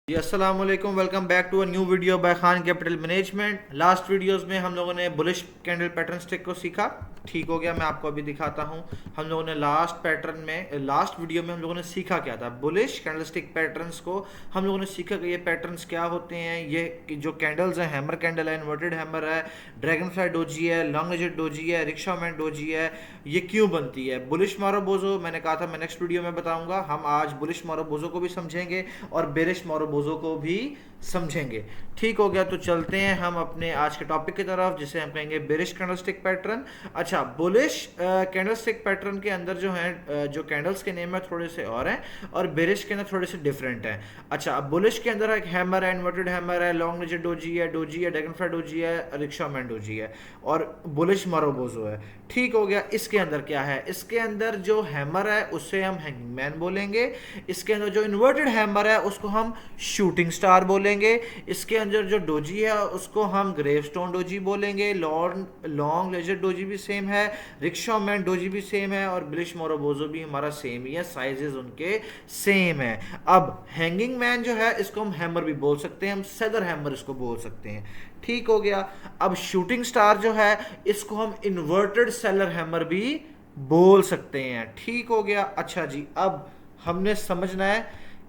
जी अस्सलाम वालेकुम, welcome back to a new video by Khan Capital Management. Last videos में हम लोगों ने बुलिश कैंडल पैटर्न स्टिक को सीखा। ठीक हो गया, मैं आपको अभी दिखाता हूँ। हम लोगों ने लास्ट वीडियो में हम लोगों ने सीखा क्या था। बुलिश कैंडल स्टिक पैटर्न्स को हम लोगों ने सीखा कि ये पैटर्न्स क्या होते हैं। ये जो कैंडल्स हैं, हैमर कैंडल है, इन्वर्टेड हैमर है, ड्रैगन फ्लाई डोजी है, लॉन्ग एजेड डोजी है, रिक्शा मैन डोजी है, ये क्यों बनती है। बुलिश मारोबोजो मैंने कहा था मैं नेक्स्ट वीडियो में बताऊंगा। हम आज बुलिश मारोबोजो को भी समझेंगे और बेरिश मारोबोजो को भी समझेंगे। ठीक हो गया, तो चलते हैं हम अपने आज के टॉपिक की तरफ, जिसे हम कहेंगे बेरिश कैंडलस्टिक पैटर्न। अच्छा, बुलिश कैंडलस्टिक पैटर्न के अंदर जो है, जो कैंडल्स के नेम है थोड़े से और हैं और बेरिश के अंदर थोड़े से डिफरेंट हैं। अच्छा, अब बुलिश के अंदर एक हैमर है, इन्वर्टेड हैमर है, लॉन्ग एजेड डोजी है, ड्रैगनफ्लाई डोजी है, रिक्शा मैन डोजी है और बुलिश मारोबोजो है। ठीक हो गया, इसके अंदर क्या है। इसके अंदर जो हैमर है उससे हम हैंगमैन बोलेंगे। इसके अंदर जो इन्वर्टेड हैमर है उसको हम शूटिंग स्टार बोलेंगे। इसके अंदर जो डोजी है उसको हम ग्रेवस्टोन डोजी बोलेंगे। लॉन्ग लेजर डोजी भी सेम है, रिक्शा मैन डोजी भी सेम है और बुलिश मारोबोजो भी हमारा सेम ही है, साइजेस उनके सेम है। अब हैंगिंग मैन जो है इसको हम हैमर भी बोल सकते हैं, हम सेदर हैमर इसको बोल सकते हैं। ठीक हो गया। अब शूटिंग स्टार जो है इसको हम इन्वर्टेड सेलर हैमर भी बोल सकते हैं। ठीक हो गया। अच्छा जी, अब हमने समझना है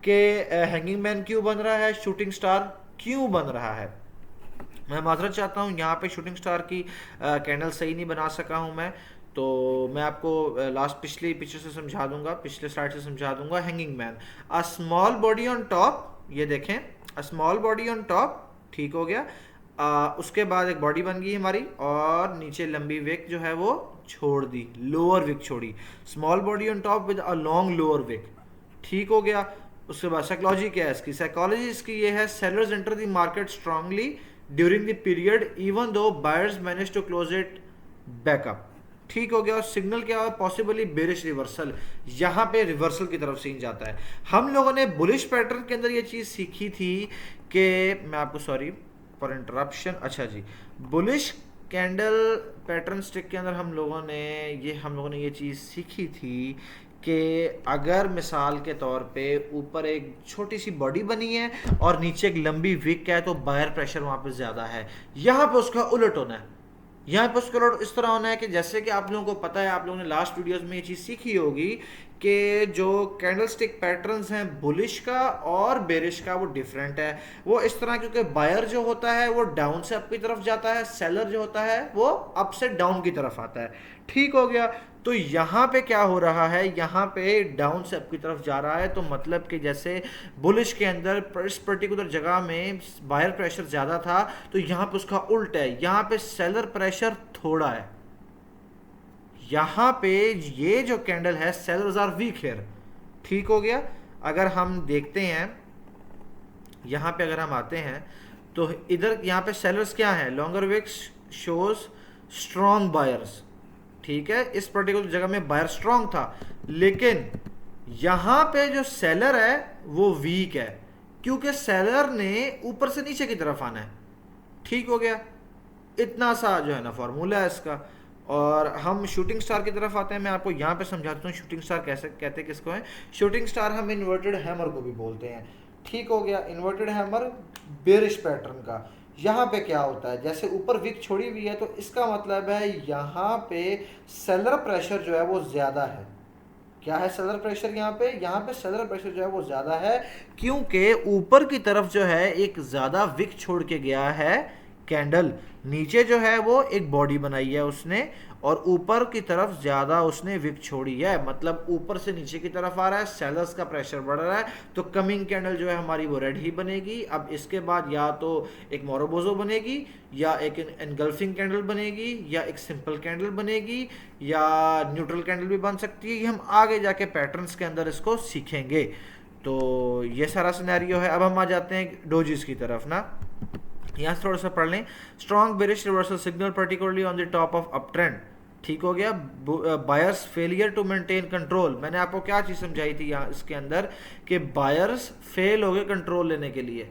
कि हैंगिंग मैन क्यों बन रहा है, शूटिंग स्टार क्यों बन रहा है। मैं माजरत चाहता हूँ, यहाँ पे शूटिंग स्टार की कैंडल सही नहीं बना सका हूँ मैं, तो मैं आपको पिक्चर से समझा दूंगा, पिछले स्लाइड से समझा दूंगा। Hanging man, a small body on top, ये देखें, a small body on top. ठीक हो गया। उसके बाद एक बॉडी बन गई हमारी और नीचे लंबी विक जो है वो छोड़ दी, लोअर विक छोड़ी। Small body on top with a long lower wick. ठीक हो गया। उसके बाद साइकोलॉजी क्या है इसकी, साइकोलॉजी इसकी ये है, sellers enter the market strongly during the period even though buyers manage to close it back up. ठीक हो गया। और सिग्नल क्या है, पॉसिबली बेरिश रिवर्सल, यहाँ पे रिवर्सल की तरफ सीन जाता है। हम लोगों ने बुलिश पैटर्न के अंदर ये चीज़ सीखी थी कि, मैं आपको सॉरी फॉर इंटरप्शन, अच्छा जी, बुलिश कैंडल पैटर्न स्टिक के अंदर हम लोगों ने ये चीज़ सीखी थी कि अगर मिसाल के तौर पे ऊपर एक छोटी सी बॉडी बनी है और नीचे एक लंबी विक है तो बायर प्रेशर वहाँ पे ज़्यादा है। यहाँ पे उसका उलट होना है। यहाँ पर उसका इस तरह होना है कि जैसे कि आप लोगों को पता है, आप लोगों ने लास्ट वीडियोस में ये चीज़ सीखी होगी कि जो कैंडलस्टिक पैटर्न्स हैं बुलिश का और बेरिश का वो डिफरेंट है। वो इस तरह, क्योंकि बायर जो होता है वो डाउन से अप की तरफ जाता है, सेलर जो होता है वो अप से डाउन की तरफ आता है। ठीक हो गया। तो यहाँ पे क्या हो रहा है, यहाँ पे डाउन से अप की तरफ जा रहा है, तो मतलब कि जैसे बुलिश के अंदर इस पर्टिकुलर जगह में बायर प्रेशर ज़्यादा था तो यहाँ पे उसका उल्ट है, यहाँ पे सेलर प्रेशर थोड़ा है। यहाँ पे ये जो कैंडल है सेलर्स आर वीक हियर। ठीक हो गया। अगर हम देखते हैं, यहाँ पे अगर हम आते हैं तो इधर यहाँ पे सेलर्स क्या है, longer wicks shows strong buyers. ठीक है, इस पर्टिकुलर जगह में बायर स्ट्रॉन्ग था, लेकिन यहाँ पे जो सेलर है वो वीक है, क्योंकि सेलर ने ऊपर से नीचे की तरफ आना है। ठीक हो गया। इतना सा जो है ना फॉर्मूला है इसका। और हम शूटिंग स्टार की तरफ आते हैं। मैं आपको यहाँ पे समझाता हूँ शूटिंग स्टार कैसे कहते हैं, किसको है। शूटिंग स्टार हम इन्वर्टेड हैमर को भी बोलते हैं। ठीक हो गया। इन्वर्टेड हैमर बेरिश पैटर्न का, यहाँ पे क्या होता है, जैसे ऊपर विक छोड़ी हुई है तो इसका मतलब है यहाँ पे सेलर प्रेशर जो है वो ज़्यादा है। क्या है सेलर प्रेशर, यहाँ पे सेलर प्रेशर जो है वो ज़्यादा है, क्योंकि ऊपर की तरफ जो है एक ज़्यादा विक छोड़ के गया है कैंडल। नीचे जो है वो एक बॉडी बनाई है उसने और ऊपर की तरफ ज़्यादा उसने विक छोड़ी है, मतलब ऊपर से नीचे की तरफ आ रहा है, सेलर्स का प्रेशर बढ़ रहा है, तो कमिंग कैंडल जो है हमारी वो रेड ही बनेगी। अब इसके बाद या तो एक मोरोबोजो बनेगी, या एक एनगल्फिंग कैंडल बनेगी, या एक सिंपल कैंडल बनेगी, या न्यूट्रल कैंडल भी बन सकती है। ये हम आगे जाके पैटर्न्स के अंदर इसको सीखेंगे। तो ये सारा सिनेरियो है। अब हम आ जाते हैं डोजीज की तरफ ना, यहाँ से थोड़ा सा पढ़ लें। Strong bearish reversal signal particularly on the top of up trend. ठीक हो गया। Buyers failure to maintain control, मैंने आपको क्या चीज़ समझाई थी यहाँ इसके अंदर कि बायर्स फेल हो गए कंट्रोल लेने के लिए।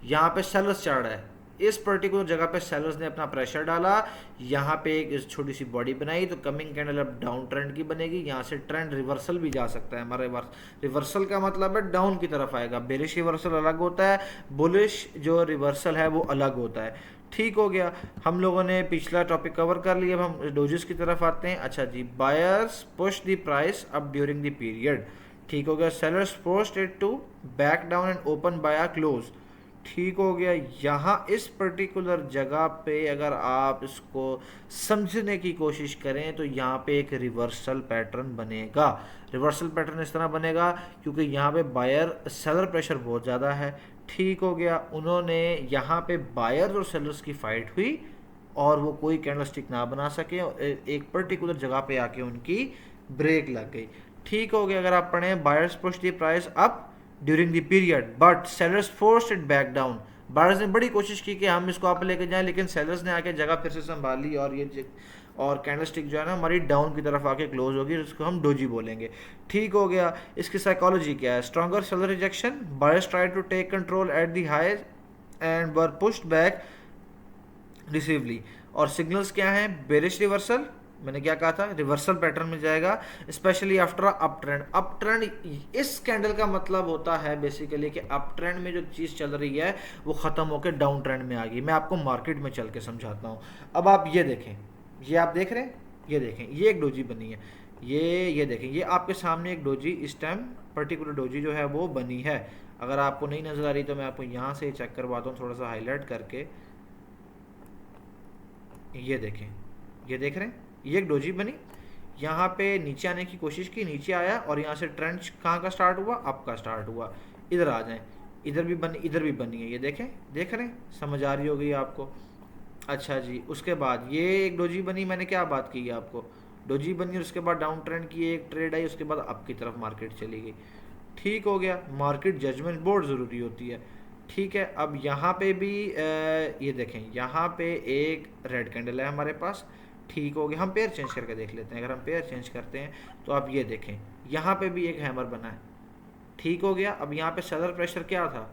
यहाँ पे सेलर्स चढ़ रहा है, इस पर्टिकुलर जगह पे सेलर्स ने अपना प्रेशर डाला, यहाँ पे एक छोटी सी बॉडी बनाई, तो कमिंग कैंडल अब डाउन ट्रेंड की बनेगी। यहाँ से ट्रेंड रिवर्सल भी जा सकता है हमारा। रिवर्सल का मतलब है डाउन की तरफ आएगा। बेरिश रिवर्सल अलग होता है, बुलिश जो रिवर्सल है वो अलग होता है। ठीक हो गया, हम लोगों ने पिछला टॉपिक कवर कर लिया। अब हम डोजेस की तरफ आते हैं। अच्छा जी, buyers push the price up during the period. ठीक हो गया, sellers forced it to back down and open by a close. ठीक हो गया, यहाँ इस पर्टिकुलर जगह पे अगर आप इसको समझने की कोशिश करें तो यहाँ पे एक रिवर्सल पैटर्न बनेगा। रिवर्सल पैटर्न इस तरह बनेगा क्योंकि यहाँ पे बायर सेलर प्रेशर बहुत ज़्यादा है। ठीक हो गया, उन्होंने यहाँ पे बायर्स और सेलर्स की फाइट हुई और वो कोई कैंडलस्टिक ना बना सके और एक पर्टिकुलर जगह पे आके उनकी ब्रेक लग गई। ठीक हो गया, अगर आप पढ़ें buyers push the price up during the period but sellers forced it back down. Buyers ने बड़ी कोशिश की कि हम इसको आप लेके जाएं, लेकिन सेलर्स ने आके जगह फिर से संभाली और ये और कैंडलस्टिक जो है ना हमारी डाउन की तरफ आके क्लोज होगी, इसको हम डोजी बोलेंगे। ठीक हो गया, इसकी साइकोलॉजी क्या है? Stronger seller rejection, buyers try to take control at the high and were pushed back decisively. और सिग्नल्स क्या हैं? बेरिश रिवर्सल, मैंने क्या कहा था, रिवर्सल पैटर्न में जाएगा, specially after up trend. Up trend इस कैंडल का मतलब होता है बेसिकली कि अप ट्रेंड में जो चीज़ चल रही है वो ख़त्म होकर डाउन ट्रेंड में आ गई। मैं आपको मार्केट में चल के समझाता हूँ। अब आप ये देखें, ये आप देख रहे हैं, ये देखें, ये एक डोजी बनी है, ये देखें, ये आपके सामने एक डोजी इस टाइम पर्टिकुलर डोजी जो है वो बनी है। अगर आपको नहीं नज़र आ रही तो मैं आपको यहाँ से चेक करवाता हूँ थोड़ा सा हाईलाइट करके। ये देखें, ये देख रहे हैं, ये एक डोजी बनी, यहाँ पे नीचे आने की कोशिश की, नीचे आया और यहाँ से ट्रेंड कहाँ का स्टार्ट हुआ? अप का स्टार्ट हुआ। इधर आ जाएं, इधर भी बनी, इधर भी बनी है, ये देखें, देख रहे हैं, समझ आ रही होगी आपको। अच्छा जी, उसके बाद ये एक डोजी बनी, मैंने क्या बात की है आपको, डोजी बनी और उसके बाद डाउन ट्रेंड की एक ट्रेड आई, उसके बाद अप की तरफ मार्केट चली गई। ठीक हो गया, मार्केट जजमेंट बहुत ज़रूरी होती है। ठीक है, अब यहाँ पे भी ये देखें, यहाँ पे एक रेड कैंडल है हमारे पास। ठीक हो गया, हम पेयर चेंज करके देख लेते हैं। अगर हम पेयर चेंज करते हैं तो आप ये देखें, यहाँ पे भी एक हैमर बना है। ठीक हो गया, अब यहाँ पे सेलर प्रेशर क्या था?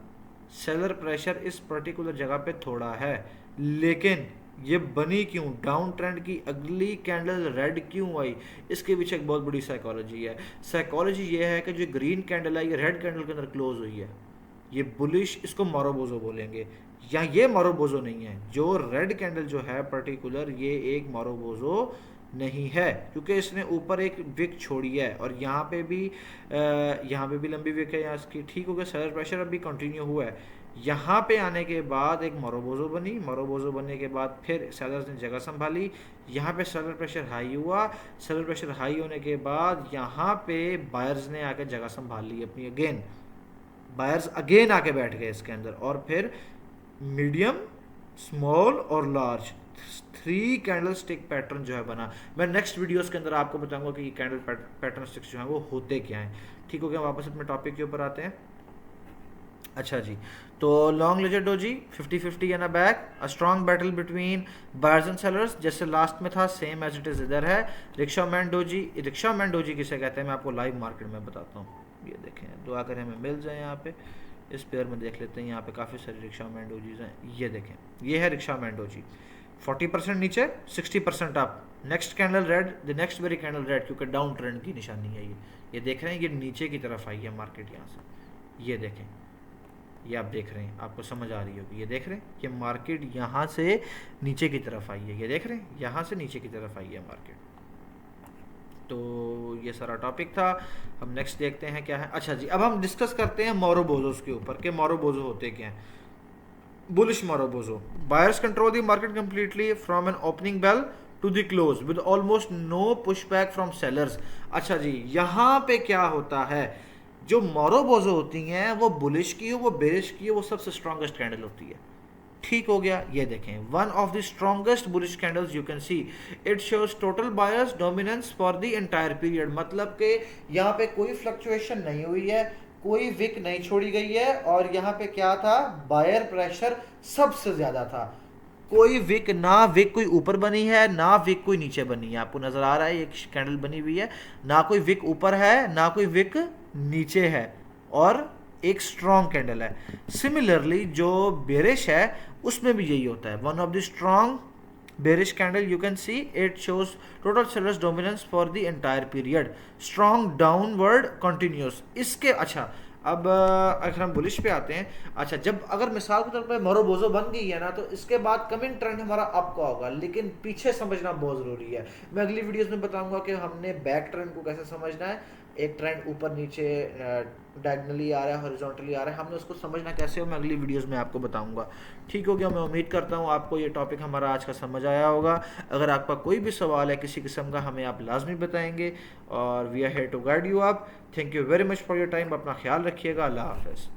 सेलर प्रेशर इस पर्टिकुलर जगह पे थोड़ा है, लेकिन ये बनी क्यों? डाउन ट्रेंड की अगली कैंडल रेड क्यों आई? इसके पीछे एक बहुत बड़ी साइकोलॉजी है। साइकोलॉजी ये है कि जो ग्रीन कैंडल है ये रेड कैंडल के अंदर क्लोज हुई है, ये बुलिश, इसको मारोबोजो बोलेंगे, या ये मारोबोजो नहीं है। जो रेड कैंडल जो है पर्टिकुलर, ये एक मारोबोजो नहीं है क्योंकि इसने ऊपर एक विक छोड़ी है और यहाँ पे भी लंबी विक है यहाँ इसकी। ठीक हो गया, सेलर प्रेशर अभी कंटिन्यू हुआ है। यहाँ पे आने के बाद एक मारोबोजो बनी, मारोबोजो बनने के बाद फिर सेलर्स ने जगह संभाली, यहाँ पे सेलर प्रेशर हाई हुआ, सेलर प्रेशर हाई होने के बाद यहाँ पे बायर्स ने आकर जगह संभाल ली अपनी। अगेन बायर्स अगेन आके बैठ गए इसके अंदर और फिर मीडियम, स्मॉल और लार्ज 3 कैंडल स्टिक पैटर्न जो है बना। मैं नेक्स्ट वीडियोस के अंदर आपको बताऊंगा कि ये कैंडल पैटर्न स्टिक्स जो हैं वो होते क्या हैं। ठीक हो गया, वापस अपने टॉपिक के ऊपर आते हैं। अच्छा जी, तो long legged doji 50-50 and a back, a strong battle between buyers and sellers, जैसे लास्ट में था सेम एज इट इज इधर है। Rickshaw man doji, rickshaw man doji किसे कहते हैं मैं आपको लाइव मार्केट में बताता हूँ। ये देखें, दुआ करें हमें मिल जाए। यहाँ पे इस पेयर में देख लेते हैं, यहाँ पे काफ़ी सारी रिक्शा मैन डोजीज हैं। ये देखें, ये है रिक्शा मैन डोजी, 40% नीचे 60% up, next candle red, the next very candle red, क्योंकि डाउन ट्रेंड की निशानी है ये देख रहे हैं, ये नीचे की तरफ आई है मार्केट यहाँ से। ये देखें, ये आप देख रहे हैं, आपको समझ आ रही होगी, ये देख रहे हैं कि मार्केट यहाँ से नीचे की तरफ आई है। ये देख रहे हैं, यहाँ से नीचे की तरफ आई है मार्केट। तो ये सारा टॉपिक था। हम नेक्स्ट देखते हैं क्या है। अच्छा जी, अब हम डिस्कस करते हैं मारोबोजोस के ऊपर कि मारोबोजो होते क्या हैं। Bullish marubozu, buyers control the market completely from an opening bell to the close with almost no pushback from sellers. अच्छा जी, यहाँ पे क्या होता है, जो मारोबोजो होती हैं वो बुलिश की हो, वो बेरिश की हो, वो सबसे स्ट्रॉन्गेस्ट कैंडल होती है। ठीक हो गया, ये देखें, one of the strongest bullish candles you can see, it shows total buyers dominance for the entire period. मतलब कि यहाँ पे कोई फ्लक्चुएशन नहीं हुई है, कोई विक नहीं छोड़ी गई है और यहाँ पे क्या था, बायर प्रेशर सबसे ज्यादा था। कोई विक, ना विक कोई ऊपर बनी है ना विक कोई नीचे बनी है। आपको नजर आ रहा है एक कैंडल बनी हुई है, ना कोई विक ऊपर है ना कोई विक नीचे है और एक स्ट्रॉन्ग कैंडल है। सिमिलरली जो बेरिश है उसमें भी यही होता है। One of the strong bearish candle, you can see it shows total sellers dominance for the entire period, strong downward continuous। इसके अच्छा अब अगर हम बुलिश पे आते हैं, अच्छा जब अगर मिसाल के तौर पे मोरोबोजो बन गई है ना, तो इसके बाद कमिंग ट्रेंड हमारा अप का होगा, लेकिन पीछे समझना बहुत ज़रूरी है। मैं अगली वीडियोस में बताऊंगा कि हमने बैक ट्रेंड को कैसे समझना है। एक ट्रेंड ऊपर नीचे डायगनली आ रहा है, हॉरिजॉन्टली आ रहा है, हमने उसको समझना कैसे हो, मैं अगली वीडियोस में आपको बताऊंगा। ठीक हो गया, मैं उम्मीद करता हूँ आपको ये टॉपिक हमारा आज का समझ आया होगा। अगर आपका कोई भी सवाल है किसी किस्म का, हमें आप लाजमी बताएंगे और we are here to guide you. आप thank you very much for your time. अपना ख्याल रखिएगा। अल्लाह हाफ़िज़।